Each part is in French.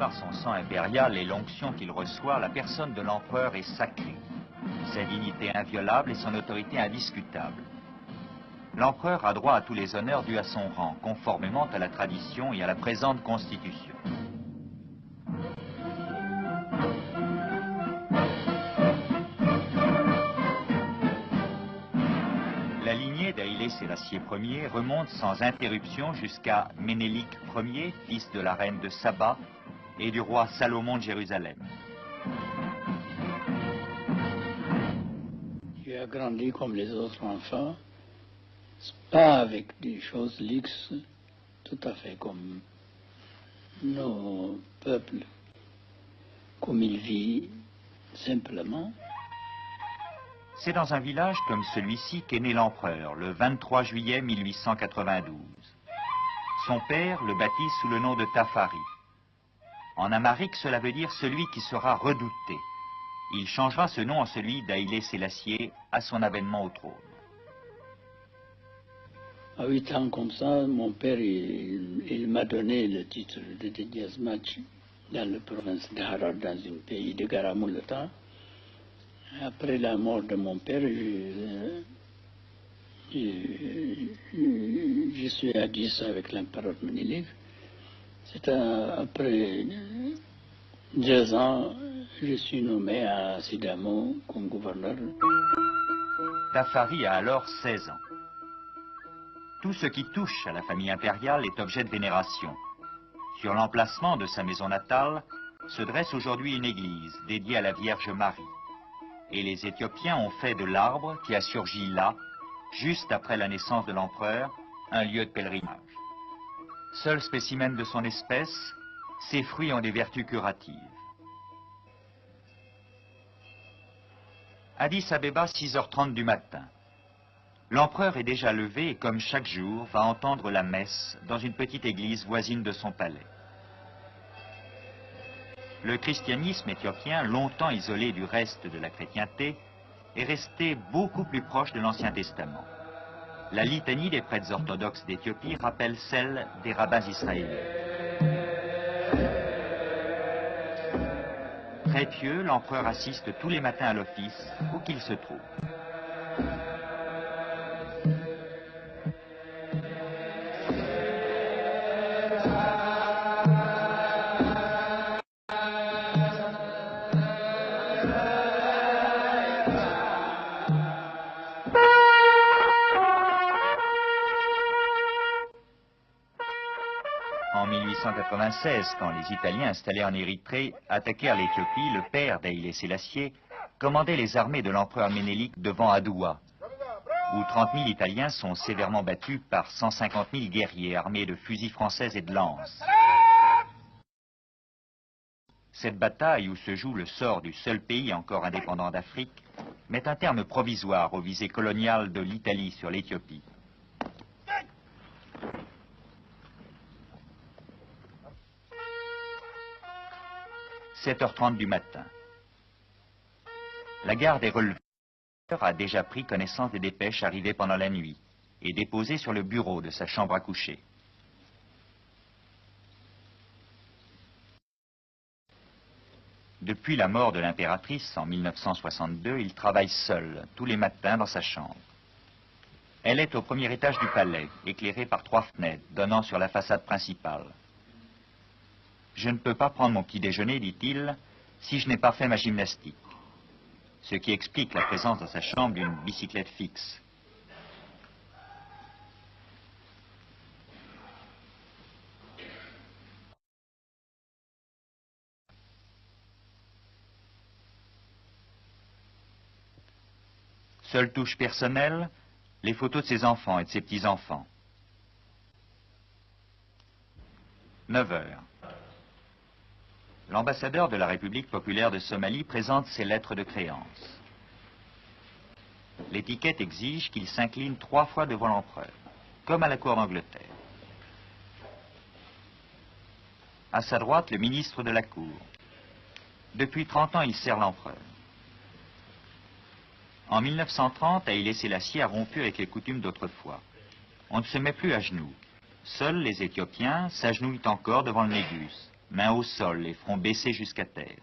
par son sang impérial et l'onction qu'il reçoit, la personne de l'empereur est sacrée. Sa dignité inviolable et son autorité indiscutable. L'empereur a droit à tous les honneurs dus à son rang, conformément à la tradition et à la présente constitution. La lignée d'Haïlé Sélassié Ier remonte sans interruption jusqu'à Ménélik Ier, fils de la reine de Saba et du roi Salomon de Jérusalem. J'ai grandi comme les autres enfants, pas avec des choses luxe, tout à fait comme nos peuples, comme ils vivent simplement. C'est dans un village comme celui-ci qu'est né l'empereur, le 23 juillet 1892. Son père le baptise sous le nom de Tafari. En amharique, cela veut dire celui qui sera redouté. Il changera ce nom en celui d'Haïlé Sélassié à son avènement au trône. À 8 ans comme ça, mon père, il m'a donné le titre de Diazmach dans la province de Harar, dans un pays de Garamulata. Après la mort de mon père, je suis à 10 avec l'empereur Ménélik. C'est après 2 ans, je suis nommé à Sidamo comme gouverneur. Tafari a alors 16 ans. Tout ce qui touche à la famille impériale est objet de vénération. Sur l'emplacement de sa maison natale se dresse aujourd'hui une église dédiée à la Vierge Marie. Et les Éthiopiens ont fait de l'arbre qui a surgi là, juste après la naissance de l'empereur, un lieu de pèlerinage. Seul spécimen de son espèce, ses fruits ont des vertus curatives. Addis Abeba, 6h30 du matin. L'empereur est déjà levé et, comme chaque jour, va entendre la messe dans une petite église voisine de son palais. Le christianisme éthiopien, longtemps isolé du reste de la chrétienté, est resté beaucoup plus proche de l'Ancien Testament. La litanie des prêtres orthodoxes d'Éthiopie rappelle celle des rabbins israéliens. Très pieux, l'empereur assiste tous les matins à l'office, où qu'il se trouve. En 1896, quand les Italiens installés en Érythrée attaquèrent l'Éthiopie, le père d'Haïlé Sélassié commandait les armées de l'empereur Ménélik devant Adoua, où 30 000 Italiens sont sévèrement battus par 150 000 guerriers armés de fusils français et de lances. Cette bataille, où se joue le sort du seul pays encore indépendant d'Afrique, met un terme provisoire aux visées coloniales de l'Italie sur l'Éthiopie. « 7h30 du matin. La garde est relevée. A déjà pris connaissance des dépêches arrivées pendant la nuit et déposées sur le bureau de sa chambre à coucher. Depuis la mort de l'impératrice en 1962, il travaille seul, tous les matins dans sa chambre. Elle est au premier étage du palais, éclairée par 3 fenêtres donnant sur la façade principale. « Je ne peux pas prendre mon petit déjeuner, dit-il, si je n'ai pas fait ma gymnastique. » Ce qui explique la présence dans sa chambre d'une bicyclette fixe. Seule touche personnelle, les photos de ses enfants et de ses petits-enfants. 9 heures. L'ambassadeur de la République populaire de Somalie présente ses lettres de créance. L'étiquette exige qu'il s'incline 3 fois devant l'empereur, comme à la cour d'Angleterre. À sa droite, le ministre de la cour. Depuis 30 ans, il sert l'empereur. En 1930, Haïlé Sélassié a rompu avec les coutumes d'autrefois. On ne se met plus à genoux. Seuls les Éthiopiens s'agenouillent encore devant le négus, mains au sol et front baissé jusqu'à terre.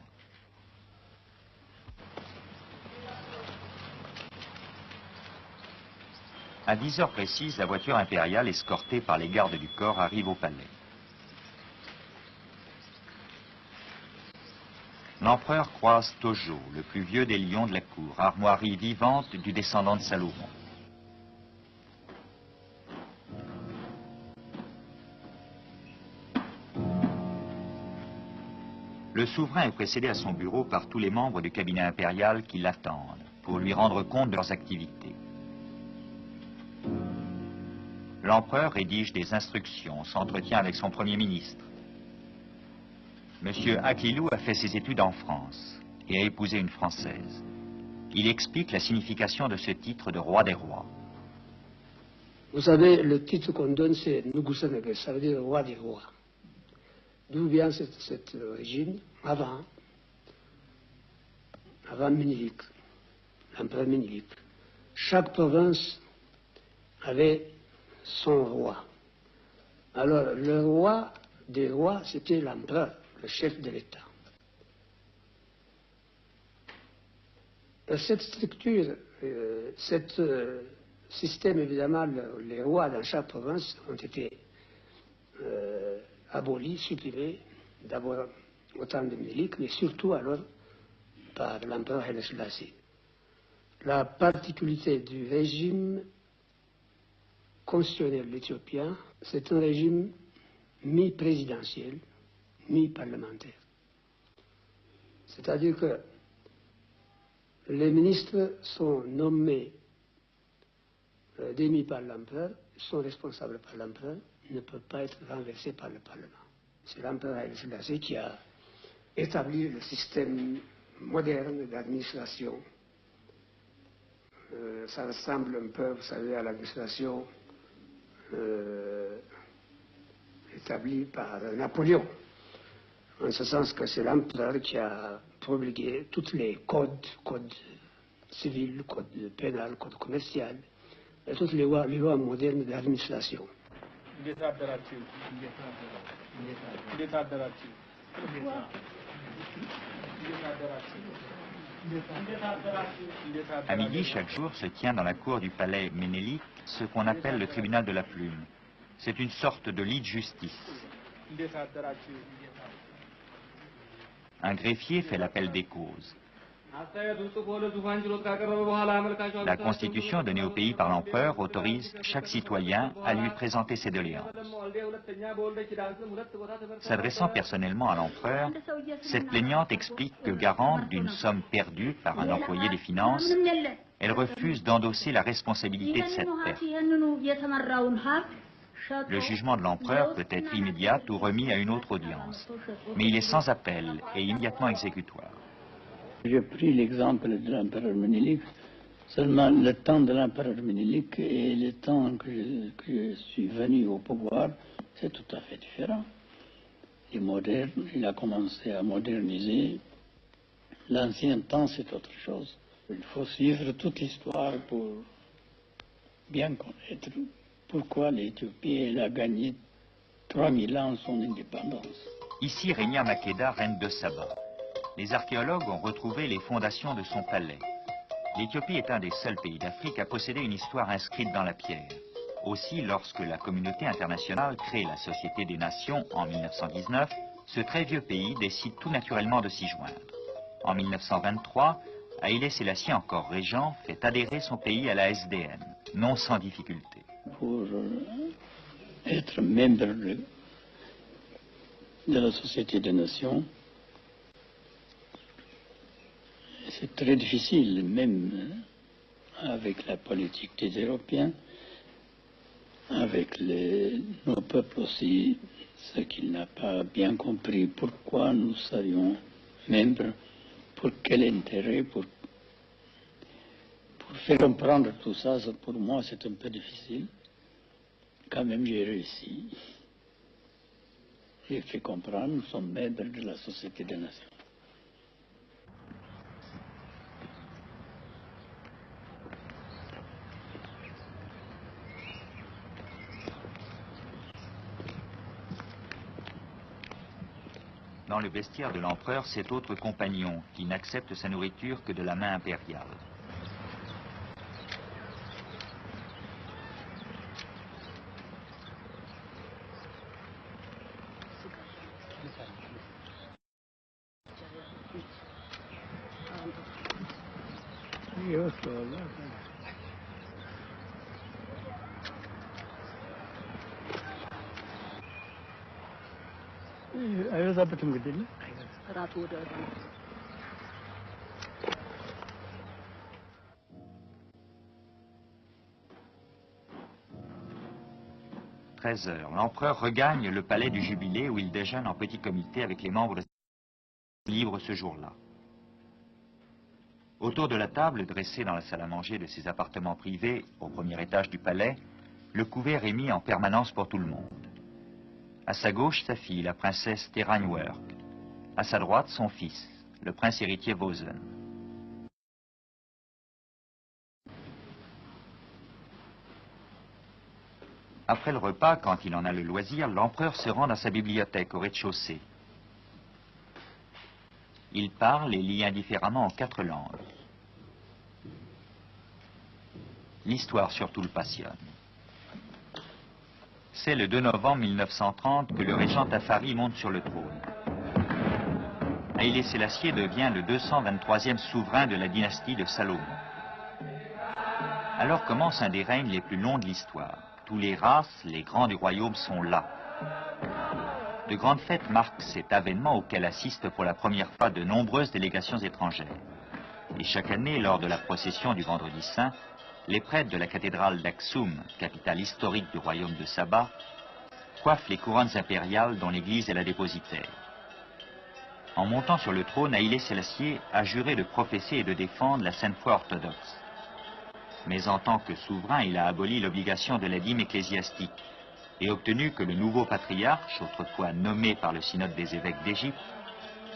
À 10 heures précises, la voiture impériale, escortée par les gardes du corps, arrive au palais. L'empereur croise Tojo, le plus vieux des lions de la cour, armoirie vivante du descendant de Salomon. Le souverain est précédé à son bureau par tous les membres du cabinet impérial qui l'attendent pour lui rendre compte de leurs activités. L'empereur rédige des instructions, s'entretient avec son premier ministre. Monsieur Akilou a fait ses études en France et a épousé une Française. Il explique la signification de ce titre de roi des rois. Vous savez, le titre qu'on donne, c'est Nugusanage, ça veut dire roi des rois. D'où vient cette origine? Avant Ménélique, l'empereur Ménélique, chaque province avait son roi. Alors, le roi des rois, c'était l'empereur, le chef de l'État. Cette structure, système, évidemment, les rois dans chaque province ont été abolis, supprimés, d'abord au temps de Ménélique, mais surtout alors par l'empereur Haïlé Sélassié. La particularité du régime constitutionnel éthiopien, c'est un régime mi-présidentiel, mi-parlementaire. C'est-à-dire que les ministres sont nommés, démis par l'empereur, sont responsables par l'empereur, ne peuvent pas être renversés par le Parlement. C'est l'empereur Haïlé Sélassié qui a établi le système moderne d'administration. Ça ressemble un peu, vous savez, à l'administration établie par Napoléon, en ce sens que c'est l'empereur qui a promulgué tous les codes civils, codes pénal, codes commercial, et toutes les lois modernes d'administration. À midi, chaque jour, se tient dans la cour du palais Ménélique ce qu'on appelle le tribunal de la plume. C'est une sorte de lit de justice. Un greffier fait l'appel des causes. La constitution donnée au pays par l'empereur autorise chaque citoyen à lui présenter ses doléances. S'adressant personnellement à l'empereur, cette plaignante explique que garante d'une somme perdue par un employé des finances, elle refuse d'endosser la responsabilité de cette perte. Le jugement de l'empereur peut être immédiat ou remis à une autre audience, mais il est sans appel et immédiatement exécutoire. J'ai pris l'exemple de l'empereur Ménélique, seulement le temps de l'empereur Ménélique et le temps que je suis venu au pouvoir, c'est tout à fait différent. Il est moderne, il a commencé à moderniser. L'ancien temps, c'est autre chose. Il faut suivre toute l'histoire pour bien connaître pourquoi l'Éthiopie a gagné 3000 ans son indépendance. Ici régna Makeda, reine de Saba. Les archéologues ont retrouvé les fondations de son palais. L'Éthiopie est un des seuls pays d'Afrique à posséder une histoire inscrite dans la pierre. Aussi, lorsque la communauté internationale crée la Société des Nations en 1919, ce très vieux pays décide tout naturellement de s'y joindre. En 1923, Haïlé Sélassié, encore régent, fait adhérer son pays à la SDN, non sans difficulté. Pour être membre de la Société des Nations, c'est très difficile, même avec la politique des Européens, avec nos peuples aussi, ce qu'il n'a pas bien compris, pourquoi nous serions membres, pour quel intérêt, pour faire comprendre tout ça, pour moi c'est un peu difficile. Quand même j'ai réussi. J'ai fait comprendre, nous sommes membres de la Société des Nations. Dans le vestiaire de l'empereur, cet autre compagnon qui n'accepte sa nourriture que de la main impériale. « 13 heures, l'empereur regagne le palais du Jubilé où il déjeune en petit comité avec les membres libres ce jour-là. Autour de la table, dressée dans la salle à manger de ses appartements privés au premier étage du palais, le couvert est mis en permanence pour tout le monde. À sa gauche, sa fille, la princesse Terranwerk. À sa droite, son fils, le prince héritier Wozen. Après le repas, quand il en a le loisir, l'empereur se rend dans sa bibliothèque au rez-de-chaussée. Il parle et lit indifféremment en 4 langues. L'histoire surtout le passionne. C'est le 2 novembre 1930 que le régent Tafari monte sur le trône. Haïlé Sélassié devient le 223e souverain de la dynastie de Salomon. Alors commence un des règnes les plus longs de l'histoire. Tous les races, les grands du royaume sont là. De grandes fêtes marquent cet avènement auquel assistent pour la première fois de nombreuses délégations étrangères. Et chaque année, lors de la procession du Vendredi Saint, les prêtres de la cathédrale d'Aksum, capitale historique du royaume de Saba, coiffent les couronnes impériales dont l'église est la dépositaire. En montant sur le trône, Haïlé Sélassié a juré de professer et de défendre la sainte foi orthodoxe. Mais en tant que souverain, il a aboli l'obligation de la dîme ecclésiastique et obtenu que le nouveau patriarche, autrefois nommé par le synode des évêques d'Égypte,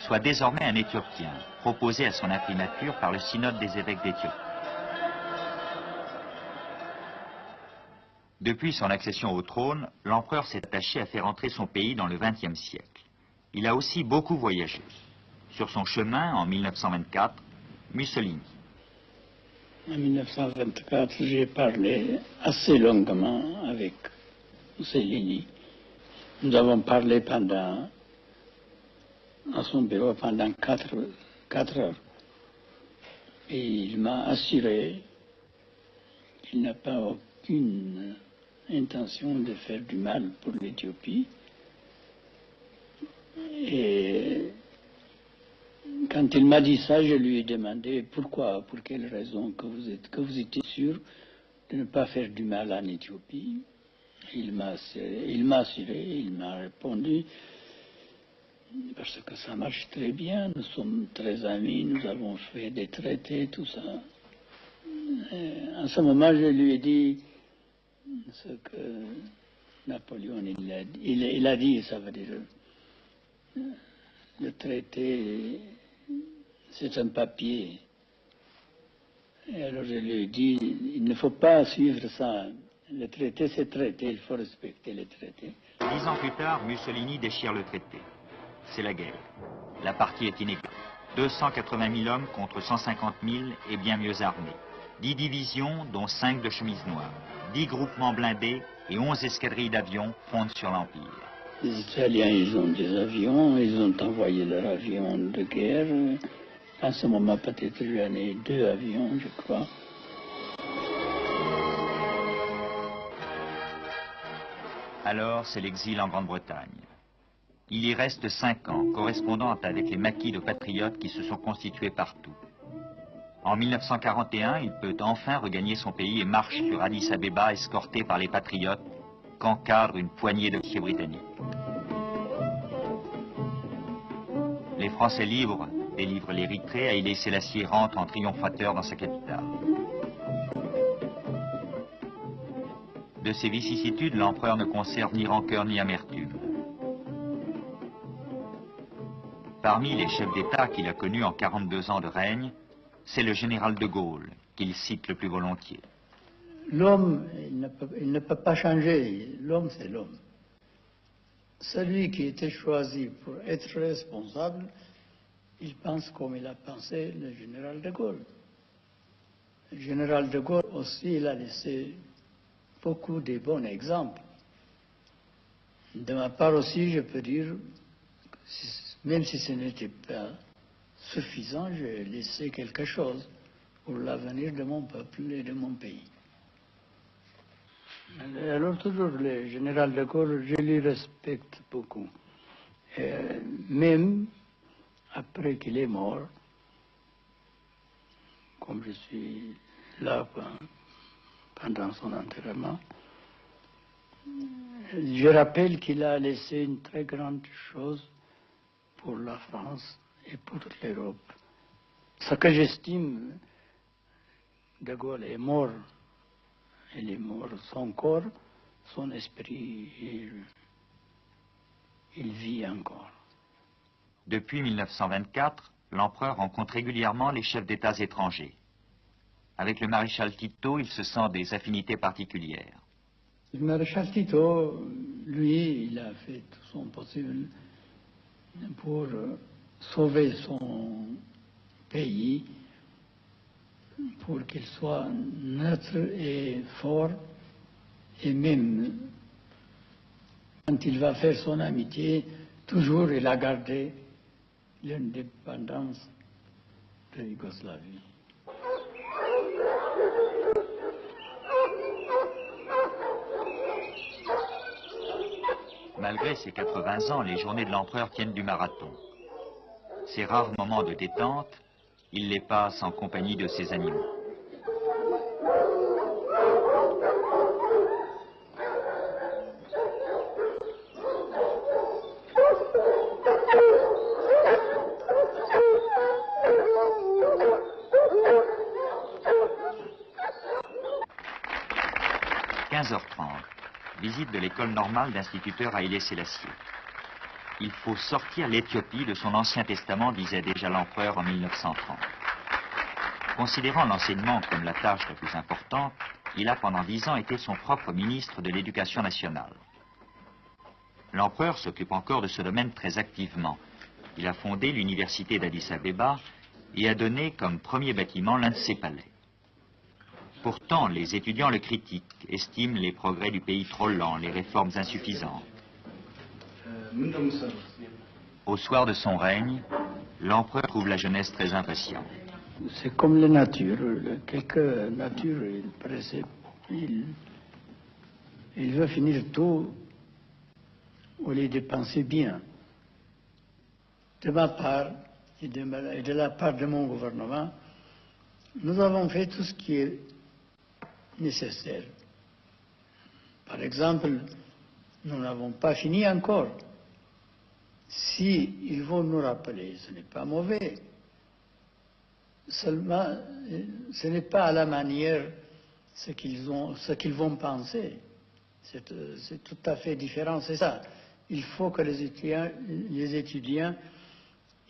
soit désormais un Éthiopien, proposé à son imprimature par le synode des évêques d'Éthiopie. Depuis son accession au trône, l'empereur s'est attaché à faire entrer son pays dans le XXe siècle. Il a aussi beaucoup voyagé. Sur son chemin, en 1924, Mussolini. En 1924, j'ai parlé assez longuement avec Mussolini. Nous avons parlé à son bureau pendant 4 heures. Et il m'a assuré qu'il n'a pas aucune intention de faire du mal pour l'Éthiopie. Et quand il m'a dit ça, je lui ai demandé pourquoi, pour quelle raison, que vous étiez sûr de ne pas faire du mal en Éthiopie. Il m'a assuré, il m'a répondu, parce que ça marche très bien, nous sommes très amis, nous avons fait des traités, tout ça. Et en ce moment, je lui ai dit ce que Napoléon il a dit, ça veut dire, le traité, c'est un papier. Et alors je lui ai dit, il ne faut pas suivre ça. Le traité, c'est traité, il faut respecter les traités. 10 ans plus tard, Mussolini déchire le traité. C'est la guerre. La partie est inégale. 280 000 hommes contre 150 000 et bien mieux armés. 10 divisions, dont 5 de chemises noires. 10 groupements blindés et 11 escadrilles d'avions fondent sur l'Empire. Les Italiens, ils ont des avions, ils ont envoyé leurs avions de guerre. En ce moment, peut-être j'en ai 2 avions, je crois. Alors, c'est l'exil en Grande-Bretagne. Il y reste 5 ans, correspondant avec les maquis de patriotes qui se sont constitués partout. En 1941, il peut enfin regagner son pays et marche sur Addis Abeba escorté par les patriotes qu'encadre une poignée d'officiers britanniques. Les Français libres délivrent l'Érythrée, Haïlé Sélassié rentre en triomphateur dans sa capitale. De ces vicissitudes, l'empereur ne conserve ni rancœur ni amertume. Parmi les chefs d'État qu'il a connus en 42 ans de règne, c'est le général de Gaulle qu'il cite le plus volontiers. L'homme, il ne peut pas changer. L'homme, c'est l'homme. celui qui était choisi pour être responsable, il pense comme il a pensé le général de Gaulle. Le général de Gaulle aussi, il a laissé beaucoup de bons exemples. De ma part aussi, je peux dire, même si ce n'était pas suffisant, j'ai laissé quelque chose pour l'avenir de mon peuple et de mon pays. Alors toujours, le général de Gaulle, je lui respecte beaucoup. Et même après qu'il est mort, comme je suis là pendant son enterrement, je rappelle qu'il a laissé une très grande chose pour la France et pour l'Europe. Ce que j'estime, de Gaulle est mort. Il est mort, son corps, son esprit, il vit encore. Depuis 1924, l'empereur rencontre régulièrement les chefs d'États étrangers. Avec le maréchal Tito, il se sent des affinités particulières. Le maréchal Tito, lui, il a fait tout son possible pour sauver son pays, pour qu'il soit neutre et fort, et même quand il va faire son amitié, toujours il a gardé l'indépendance de Yougoslavie. Malgré ses 80 ans, les journées de l'empereur tiennent du marathon. Ces rares moments de détente, il les passe en compagnie de ses animaux. « 15h30, visite de l'école normale d'instituteurs Haïlé Sélassié. Il faut sortir l'Éthiopie de son Ancien Testament, disait déjà l'empereur en 1930. Considérant l'enseignement comme la tâche la plus importante, il a pendant 10 ans été son propre ministre de l'Éducation nationale. L'empereur s'occupe encore de ce domaine très activement. Il a fondé l'université d'Addis-Abeba et a donné comme premier bâtiment l'un de ses palais. Pourtant, les étudiants le critiquent, estiment les progrès du pays trop lents, les réformes insuffisantes. Au soir de son règne, l'empereur trouve la jeunesse très impatiente. C'est comme la nature. Quelque nature, il veut finir tout au lieu de penser bien. De ma part et de la part de mon gouvernement, nous avons fait tout ce qui est nécessaire. Par exemple, nous n'avons pas fini encore. Si ils vont nous rappeler, ce n'est pas mauvais. Seulement, ce n'est pas à la manière ce qu'ils vont penser. C'est tout à fait différent, c'est ça. Il faut que les étudiants,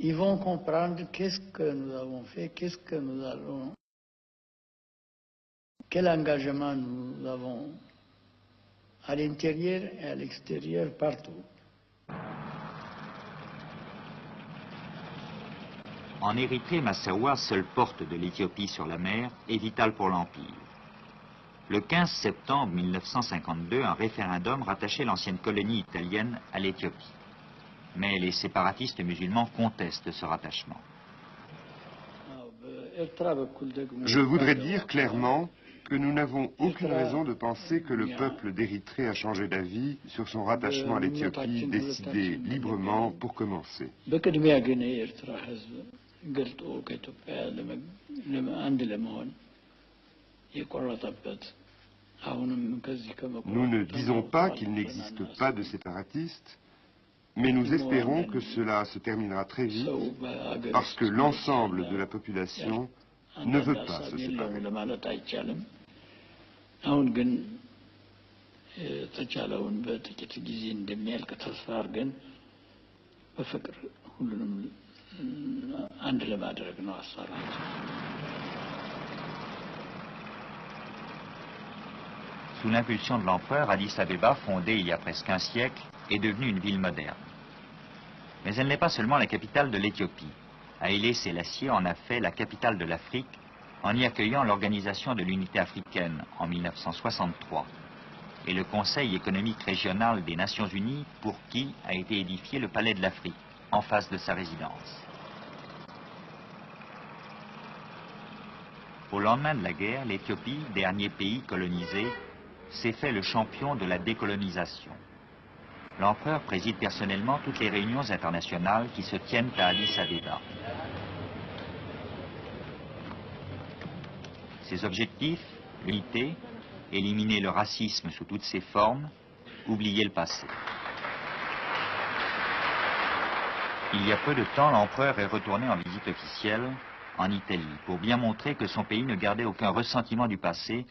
ils vont comprendre qu'est-ce que nous avons fait, quel engagement nous avons à l'intérieur et à l'extérieur, partout. En Érythrée, Massawa, seule porte de l'Éthiopie sur la mer, est vitale pour l'Empire. Le 15 septembre 1952, un référendum rattachait l'ancienne colonie italienne à l'Éthiopie. Mais les séparatistes musulmans contestent ce rattachement. Je voudrais dire clairement que nous n'avons aucune raison de penser que le peuple d'Érythrée a changé d'avis sur son rattachement à l'Éthiopie, décidé librement pour commencer. Nous ne disons pas qu'il n'existe pas de séparatistes, mais nous espérons que cela se terminera très vite parce que l'ensemble de la population ne veut pas se séparer. Sous l'impulsion de l'empereur, Addis-Abeba, fondée il y a presque un siècle, est devenue une ville moderne. Mais elle n'est pas seulement la capitale de l'Éthiopie. Haïlé Sélassié en a fait la capitale de l'Afrique en y accueillant l'Organisation de l'Unité africaine en 1963 et le Conseil économique régional des Nations Unies pour qui a été édifié le Palais de l'Afrique en face de sa résidence. Au lendemain de la guerre, l'Éthiopie, dernier pays colonisé, s'est fait le champion de la décolonisation. L'empereur préside personnellement toutes les réunions internationales qui se tiennent à Addis Abeba. Ses objectifs, l'unité, éliminer le racisme sous toutes ses formes, oublier le passé. Il y a peu de temps, l'empereur est retourné en visite officielle en Italie pour bien montrer que son pays ne gardait aucun ressentiment du passé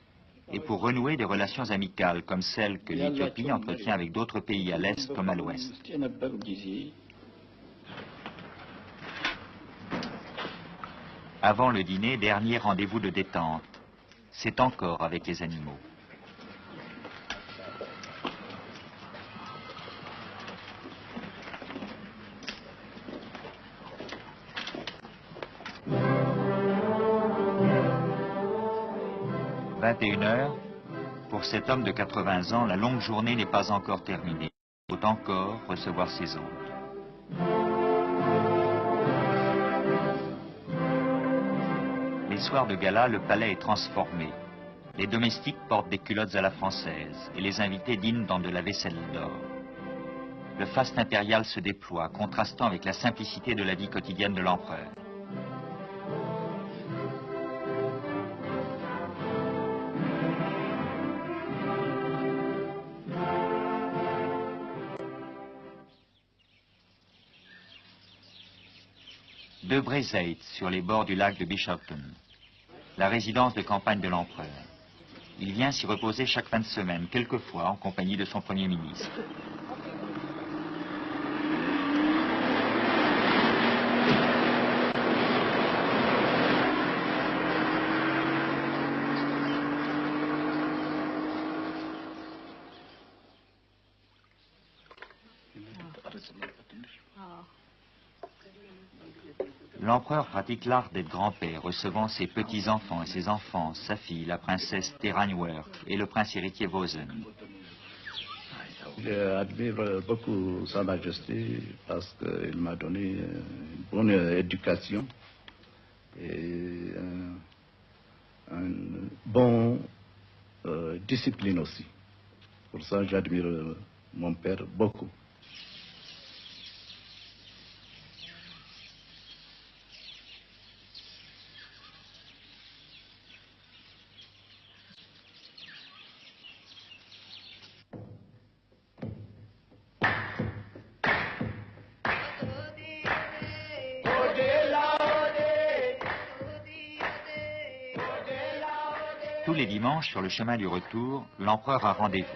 et pour renouer des relations amicales comme celles que l'Éthiopie entretient avec d'autres pays à l'Est comme à l'Ouest. Avant le dîner, dernier rendez-vous de détente. C'est encore avec les animaux. « 21h, pour cet homme de 80 ans, la longue journée n'est pas encore terminée. Il faut encore recevoir ses hôtes. Les soirs de gala, le palais est transformé. Les domestiques portent des culottes à la française et les invités dînent dans de la vaisselle d'or. Le faste impérial se déploie, contrastant avec la simplicité de la vie quotidienne de l'empereur. De Brezeit, sur les bords du lac de Bischoften, la résidence de campagne de l'empereur. Il vient s'y reposer chaque fin de semaine, quelquefois en compagnie de son Premier ministre. L'empereur pratique l'art d'être grand-père, recevant ses petits-enfants et ses enfants, sa fille, la princesse Teranwer, et le prince héritier Wozen. J'admire beaucoup Sa Majesté parce qu'il m'a donné une bonne éducation et une bonne discipline aussi. Pour ça, j'admire mon père beaucoup. Tous les dimanches, sur le chemin du retour, l'empereur a rendez-vous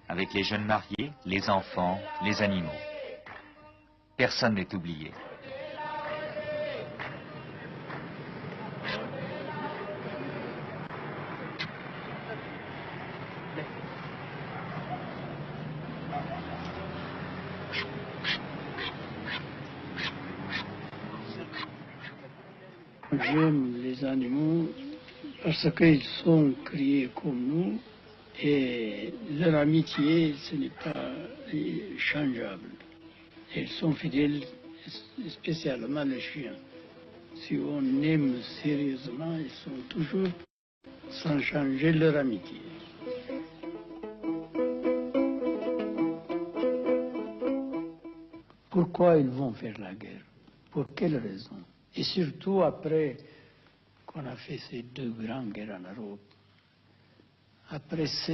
avec les jeunes mariés, les enfants, les animaux. Personne n'est oublié. J'aime les animaux parce qu'ils sont créés comme nous et leur amitié, ce n'est pas changeable. Ils sont fidèles, spécialement les chiens. Si on aime sérieusement, ils sont toujours sans changer leur amitié. Pourquoi ils vont faire la guerre? Pour quelle raison? Et surtout après qu'on a fait ces deux grandes guerres en Europe, après ce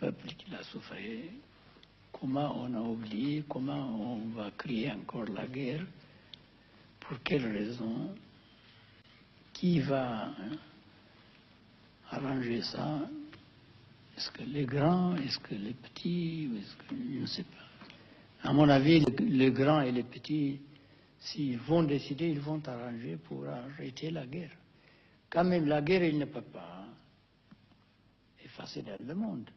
peuple qui l'a souffert, comment on a oublié, comment on va créer encore la guerre, pour quelle raison, qui va arranger ça? Est-ce que les grands, est-ce que les petits, est-ce que, je ne sais pas. À mon avis, les grands et les petits, s'ils vont décider, ils vont arranger pour arrêter la guerre. Quand même, la guerre, il ne peut pas. Il fasciner le monde.